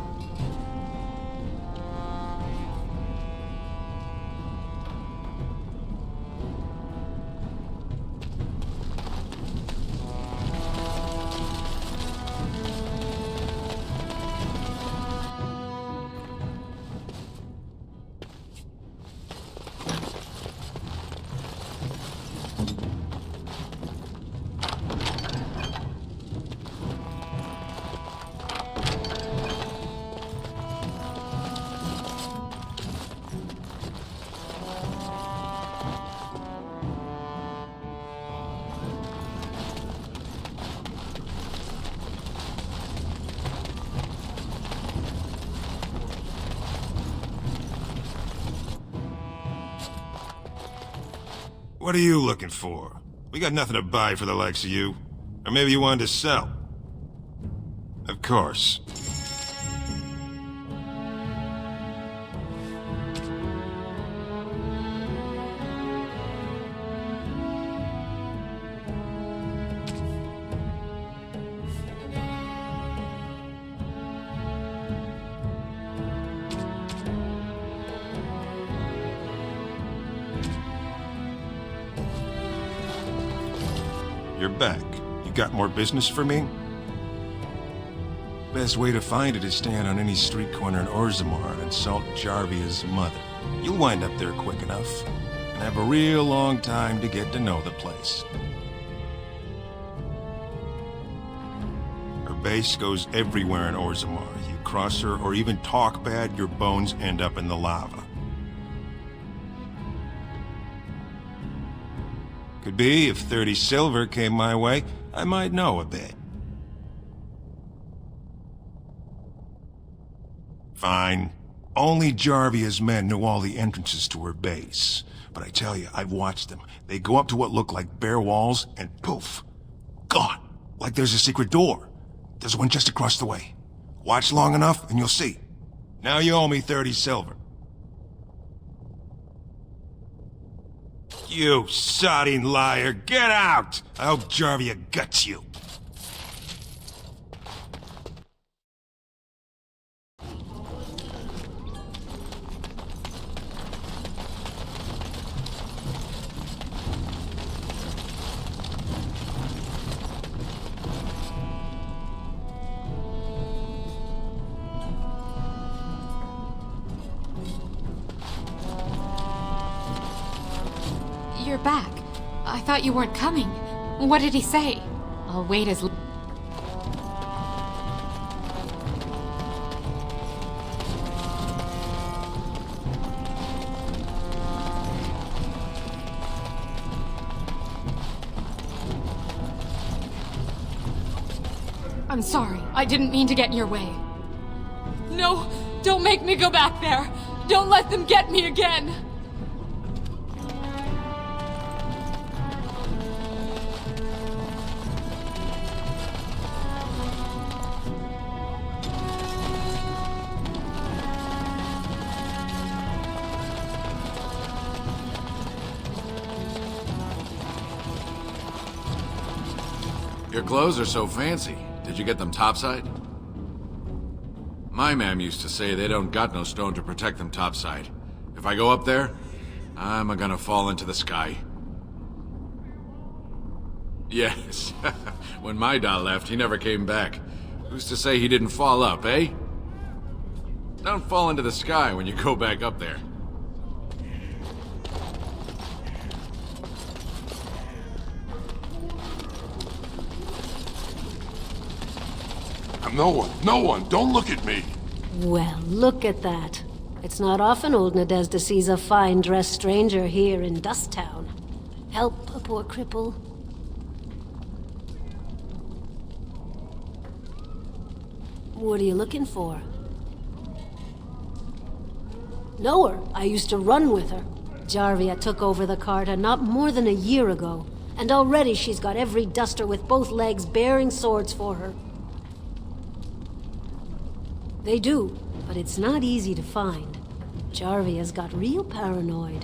What are you looking for? We got nothing to buy for the likes of you. Or maybe you wanted to sell. Of course. you're back. You got more business for me? Best way to find it is stand on any street corner in Orzammar and insult Jarvia's mother. You'll wind up there quick enough, and have a real long time to get to know the place. Her base goes everywhere in Orzammar. You cross her or even talk bad, your bones end up in the lava. Could be, if 30 silver came my way, I might know a bit. Fine. Only Jarvia's men knew all the entrances to her base. But I tell you, I've watched them. They go up to what look like bare walls, and poof! Gone! Like there's a secret door. There's one just across the way. Watch long enough, and you'll see. Now you owe me 30 silver. You sodding liar! Get out! I hope Jarvia guts you. You're back. I thought you weren't coming. What did he say? I'll wait as... I'm sorry. I didn't mean to get in your way. No! Don't make me go back there! Don't let them get me again! Your clothes are so fancy. Did you get them topside? My mam used to say they don't got no stone to protect them topside. If I go up there, I'm gonna fall into the sky. Yes. When my doll left, he never came back. Who's to say he didn't fall up, eh? Don't fall into the sky when you go back up there. No one, don't look at me! Well, look at that. It's not often old Nadezhda sees a fine-dressed stranger here in Dust Town. Help a poor cripple. What are you looking for? Know her. I used to run with her. Jarvia took over the Carta not more than a year ago, and already she's got every duster with both legs bearing swords for her. They do, but it's not easy to find. Jarvia's got real paranoid.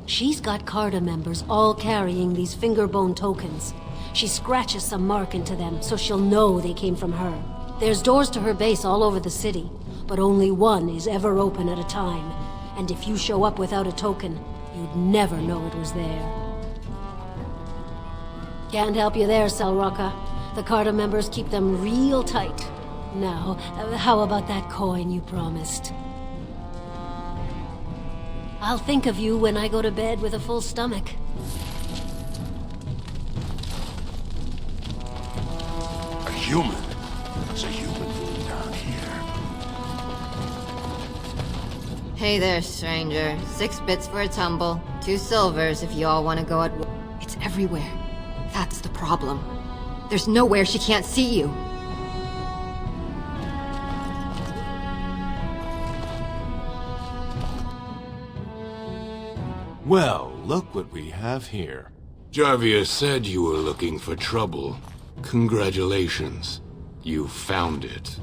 She's got Carta members all carrying these fingerbone tokens. She scratches some mark into them so she'll know they came from her. There's doors to her base all over the city, but only one is ever open at a time. And if you show up without a token, you'd never know it was there. Can't help you there, Selrocka. The Carta members keep them real tight. Now, how about that coin you promised? I'll think of you when I go to bed with a full stomach. A human? There's a human food down here. Hey there, stranger. 6 bits for a tumble. 2 silvers if you all want to go at... It's everywhere. That's the problem. There's nowhere she can't see you. Well, look what we have here. Jarvia said you were looking for trouble. Congratulations. You found it.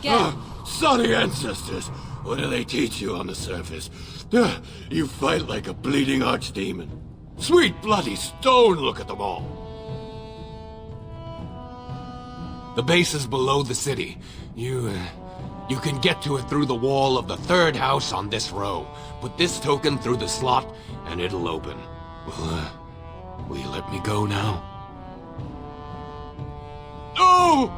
again. Sorry, ancestors. What do they teach you on the surface? You fight like a bleeding archdemon. Sweet bloody stone, look at them all. The base is below the city. You can get to it through the wall of the third house on this row. Put this token through the slot, and it'll open. Will you let me go now? No!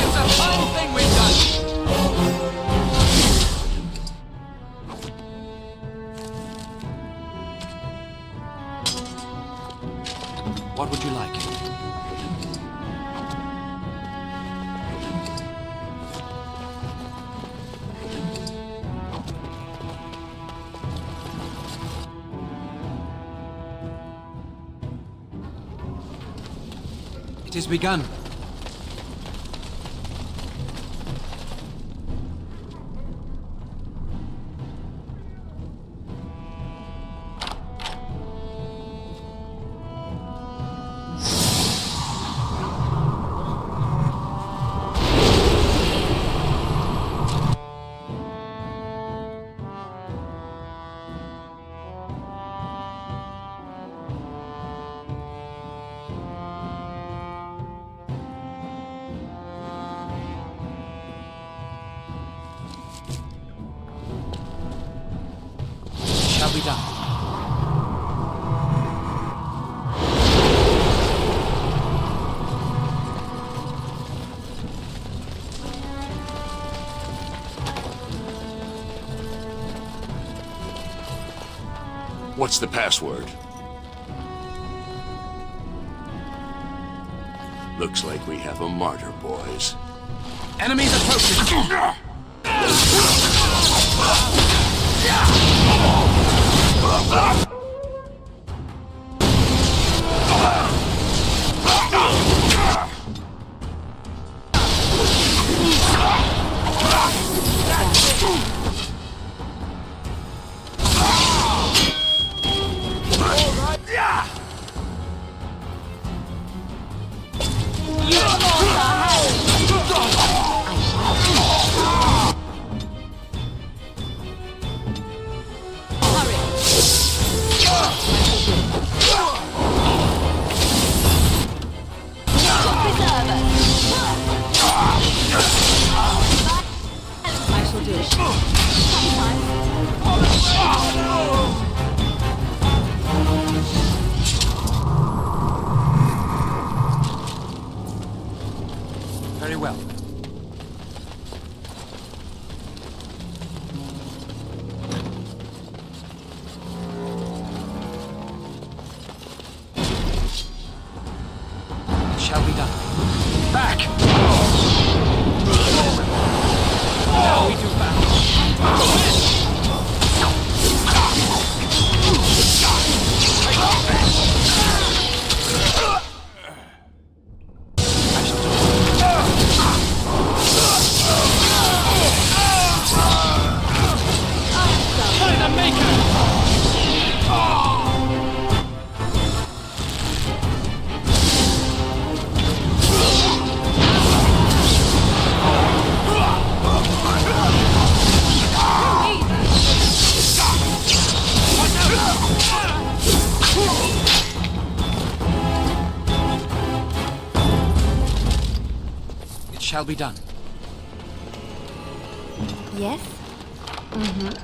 It's a fine thing we've done! What would you like? It has begun. Shall be done. What's the password? Looks like we have a martyr, boys. Enemies approaching! Very well. It shall be done. Back! Now we do battle. Shall be done. Yes? Mm-hmm.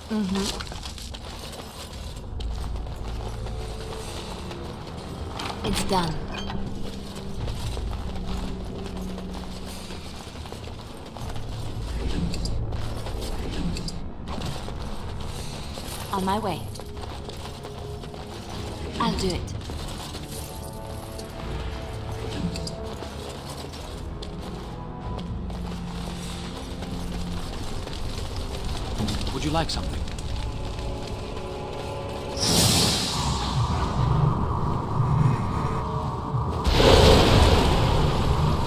It's done. On my way. I'll do it. Would you like something?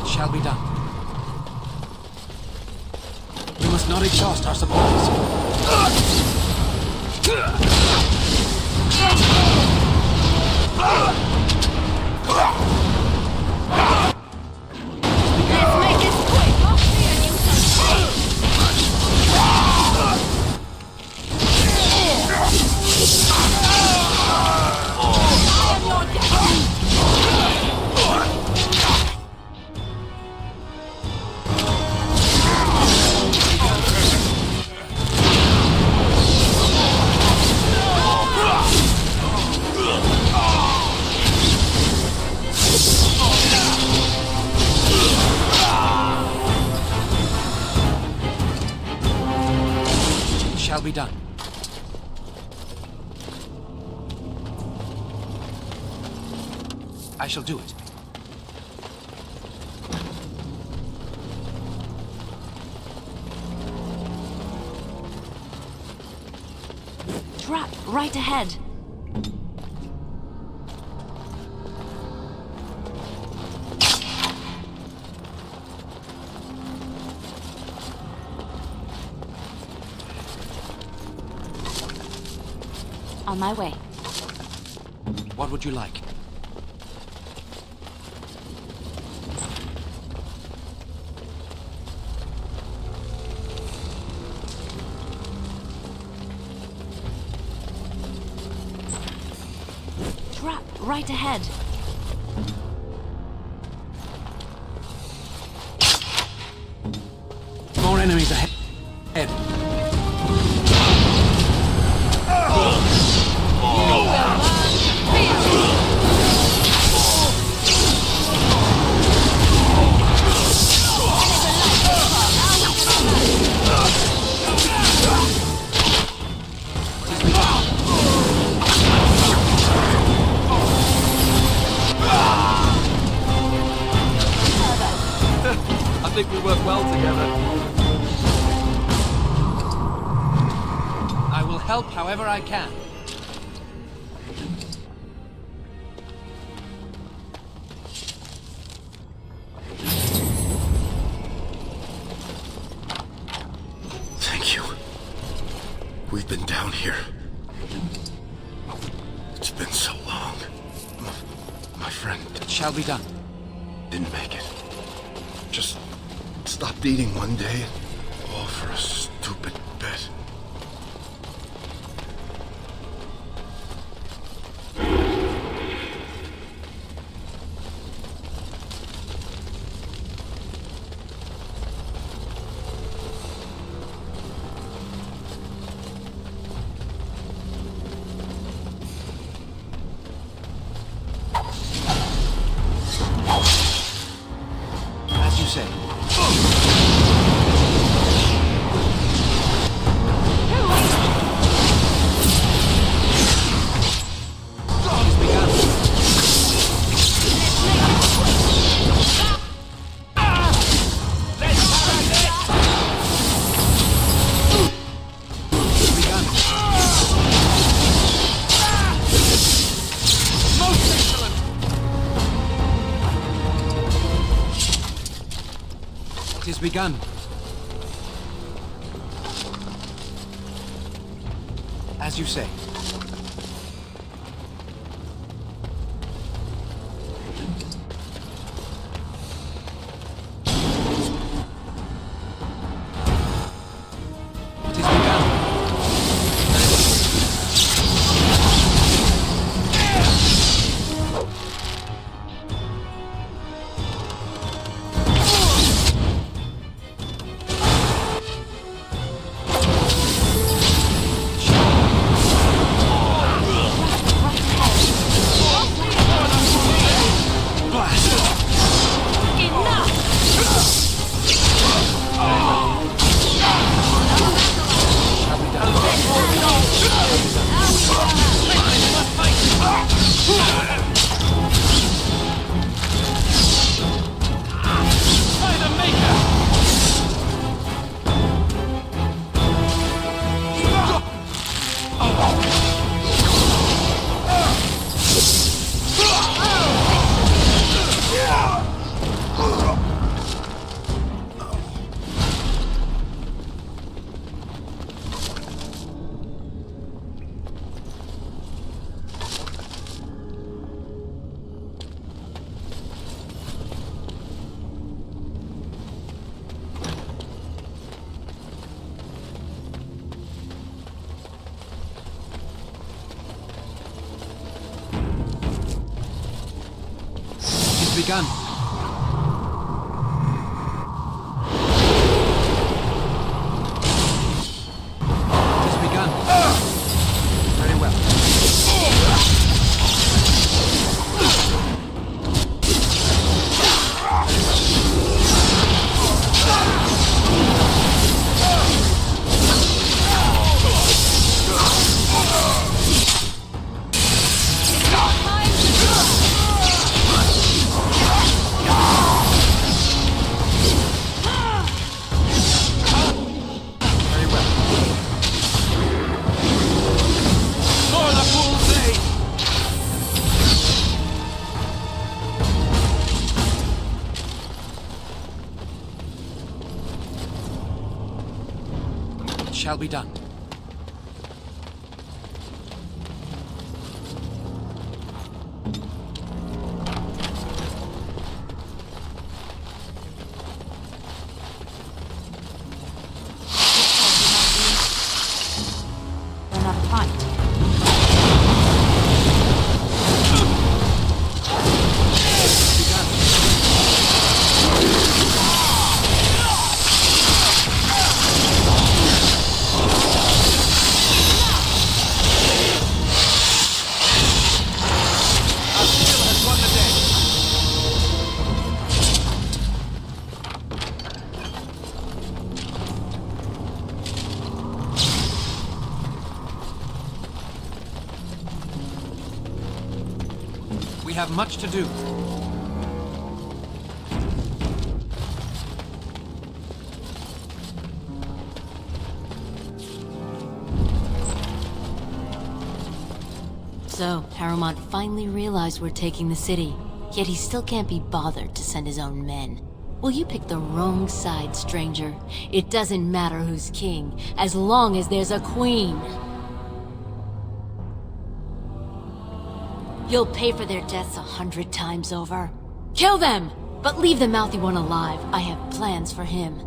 It shall be done. We must not exhaust our supplies. Shall be done. I shall do it. Trap right ahead. On my way. What would you like? Trap right ahead. More enemies ahead. I think we work well together. I will help however I can. Thank you. We've been down here. It's been so long. My friend It shall be done. didn't make it. Just stopped eating one day, all for a stupid bet. As you say. It has begun. As you say. It has begun. begun. It has begun. Very well. Shall be done. They're not a fight. We have much to do. So, Harrowmont finally realized we're taking the city, yet he still can't be bothered to send his own men. Well, you picked the wrong side, stranger. It doesn't matter who's king, as long as there's a queen. You'll pay for their deaths 100 times over. Kill them! But leave the mouthy one alive. I have plans for him.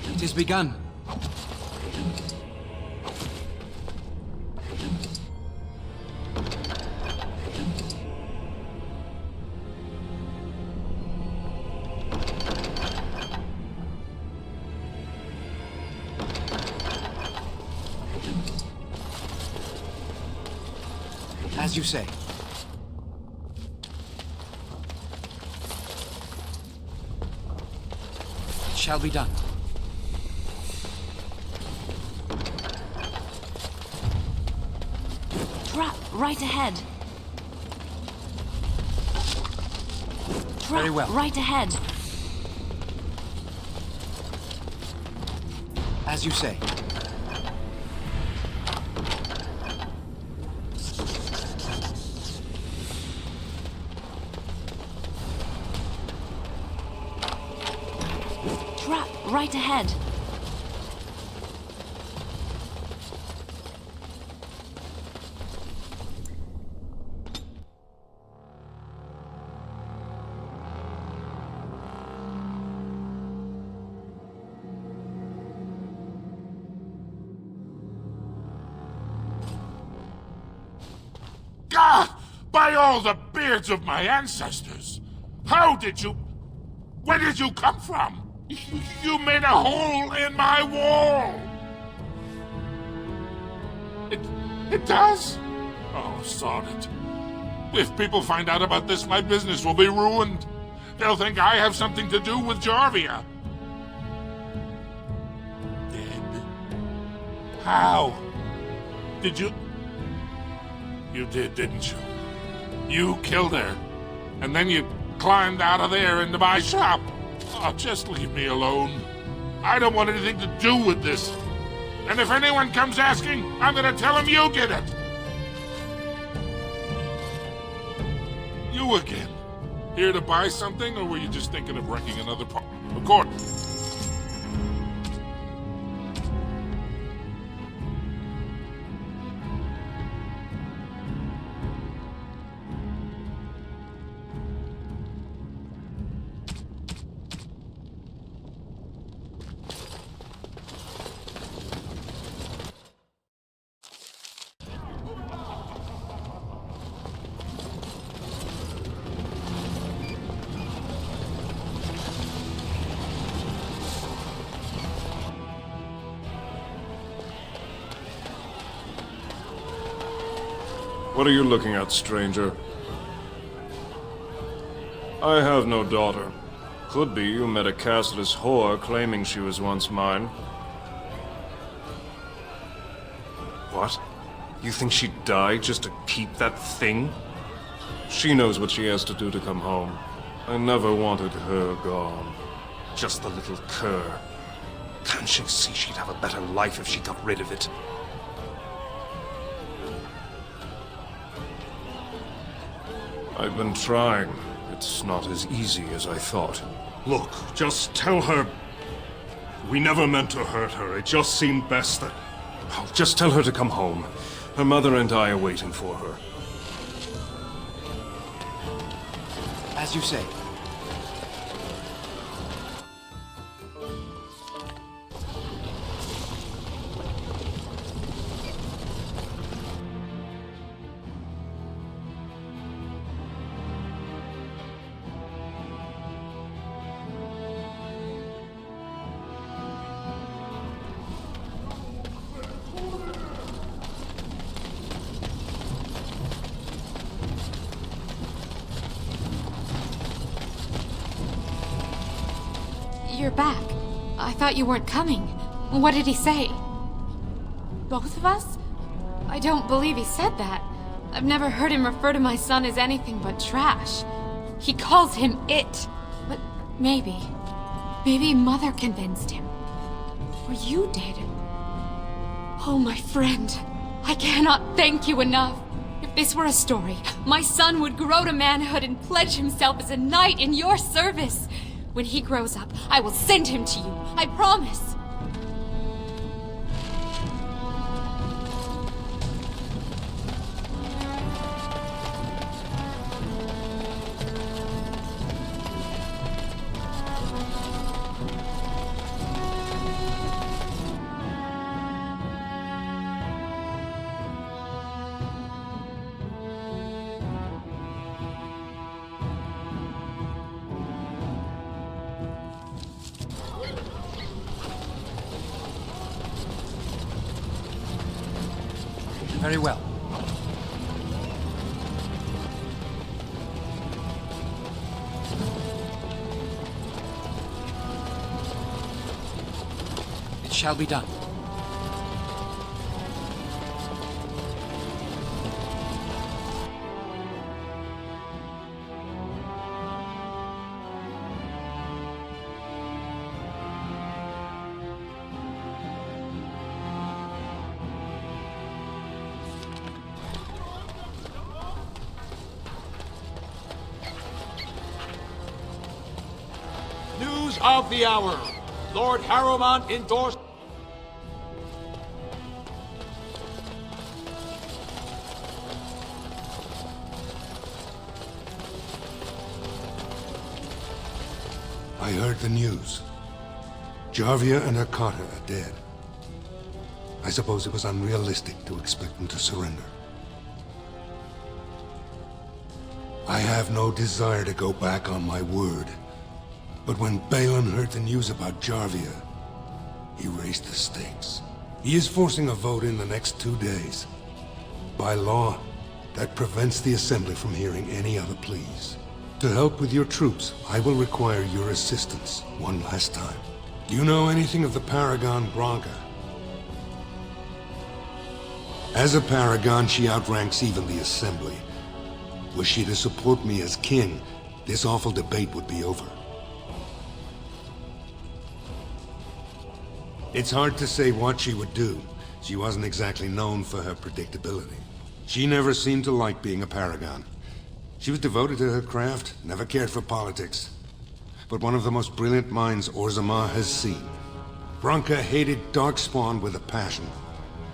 It has begun. As you say. It shall be done. Trap right ahead. Trap Very well. right ahead. As you say. Trap right ahead. Ah! By all the beards of my ancestors! How did you... Where did you come from? You made a hole in my wall! It does? Oh, sod it. If people find out about this, my business will be ruined. They'll think I have something to do with Jarvia. Dead? How? Did you... You did, didn't you? You killed her. And then you climbed out of there into my shop. Oh, just leave me alone. I don't want anything to do with this. And if anyone comes asking, I'm gonna tell them you did it. You again. Here to buy something, or were you just thinking of wrecking another part? Of course. What are you looking at, stranger? I have no daughter. Could be you met a castless whore claiming she was once mine. What? You think she'd die just to keep that thing? She knows what she has to do to come home. I never wanted her gone. Just the little cur. Can't she see she'd have a better life if she got rid of it? I've been trying. It's not as easy as I thought. Look, just tell her... We never meant to hurt her. It just seemed best that... Oh, just tell her to come home. Her mother and I are waiting for her. As you say. You're back. I thought you weren't coming. What did he say? Both of us? I don't believe he said that. I've never heard him refer to my son as anything but trash. He calls him it. But maybe Mother convinced him. Or you did. Oh, my friend. I cannot thank you enough. If this were a story, my son would grow to manhood and pledge himself as a knight in your service. When he grows up, I will send him to you. I promise. Very well. It shall be done. News of the hour. Lord Harrowmont endorsed... I heard the news. Jarvia and her Carter are dead. I suppose it was unrealistic to expect them to surrender. I have no desire to go back on my word. But when Balin heard the news about Jarvia, he raised the stakes. He is forcing a vote in the next 2 days. By law, that prevents the Assembly from hearing any other pleas. To help with your troops, I will require your assistance one last time. Do you know anything of the Paragon Branca? As a Paragon, she outranks even the Assembly. Were she to support me as king, this awful debate would be over. It's hard to say what she would do. She wasn't exactly known for her predictability. She never seemed to like being a Paragon. She was devoted to her craft, never cared for politics. But one of the most brilliant minds Orzammar has seen. Branca hated Darkspawn with a passion.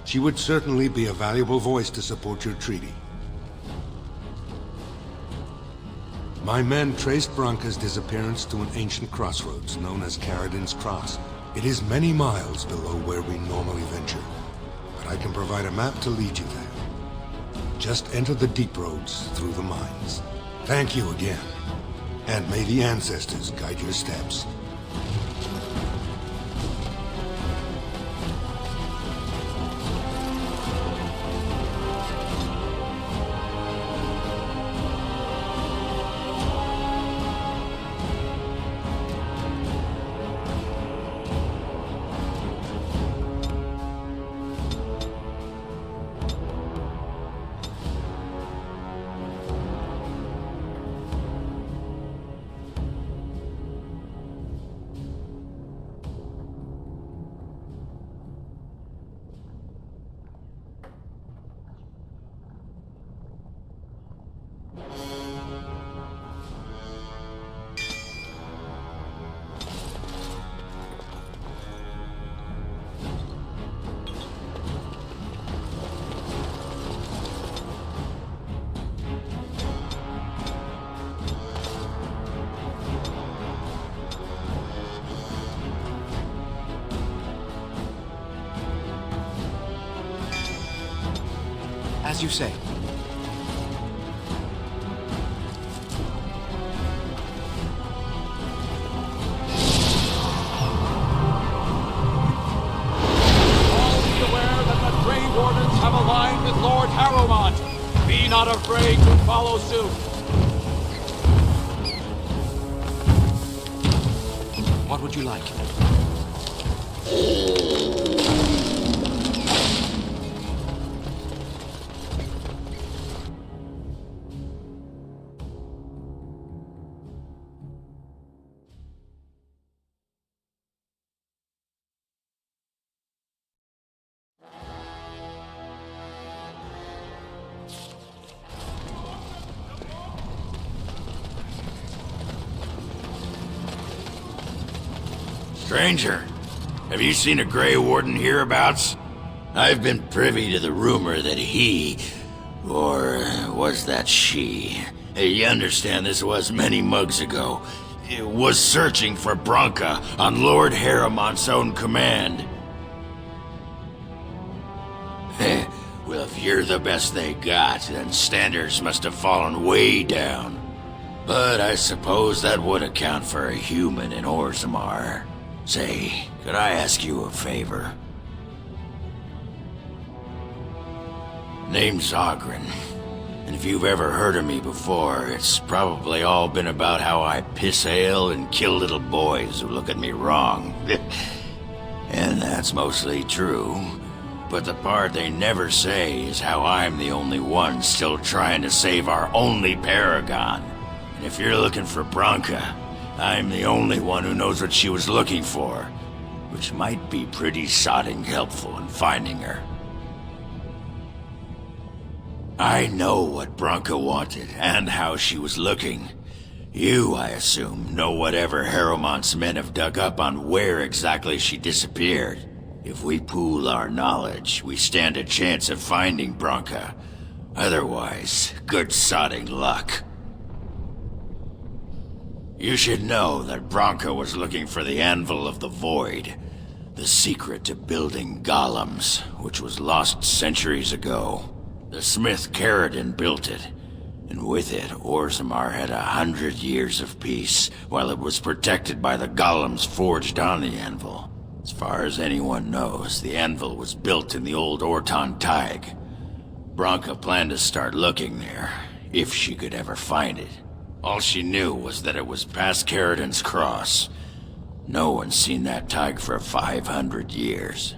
She would certainly be a valuable voice to support your treaty. My men traced Branca's disappearance to an ancient crossroads known as Caradin's Cross. It is many miles below where we normally venture, but I can provide a map to lead you there. Just enter the deep roads through the mines. Thank you again, and may the ancestors guide your steps. As you say. Have aligned with Lord Harrowmont. Be not afraid to follow suit. What would you like? Stranger, have you seen a Grey Warden hereabouts? I've been privy to the rumor that he, or was that she? You understand this was many mugs ago. Was searching for Branca on Lord Harrowmont's own command. Well, if you're the best they got, then standards must have fallen way down. But I suppose that would account for a human in Orzammar. Say, could I ask you a favor? Name's Ogren, and if you've ever heard of me before, it's probably all been about how I piss ale and kill little boys who look at me wrong. And that's mostly true. But the part they never say is how I'm the only one still trying to save our only paragon. And if you're looking for Branka, I'm the only one who knows what she was looking for, which might be pretty sodding helpful in finding her. I know what Branka wanted and how she was looking. You, I assume, know whatever Harrowmont's men have dug up on where exactly she disappeared. If we pool our knowledge, we stand a chance of finding Branka. Otherwise, good sodding luck. You should know that Branka was looking for the Anvil of the Void, the secret to building golems, which was lost centuries ago. The smith Caradon built it, and with it, Orzammar had 100 years of peace, while it was protected by the golems forged on the anvil. As far as anyone knows, the anvil was built in the old Orton Tig. Branka planned to start looking there, if she could ever find it. All she knew was that it was past Caradon's cross. No one's seen that Tig for 500 years.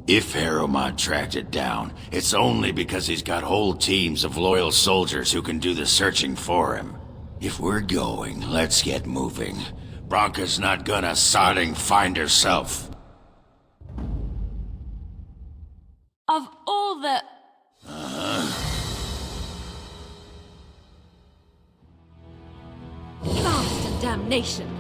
If Harrowmont tracked it down, it's only because he's got whole teams of loyal soldiers who can do the searching for him. If we're going, let's get moving. Branka's not gonna sodding find herself. Of all the... Blast and damnation!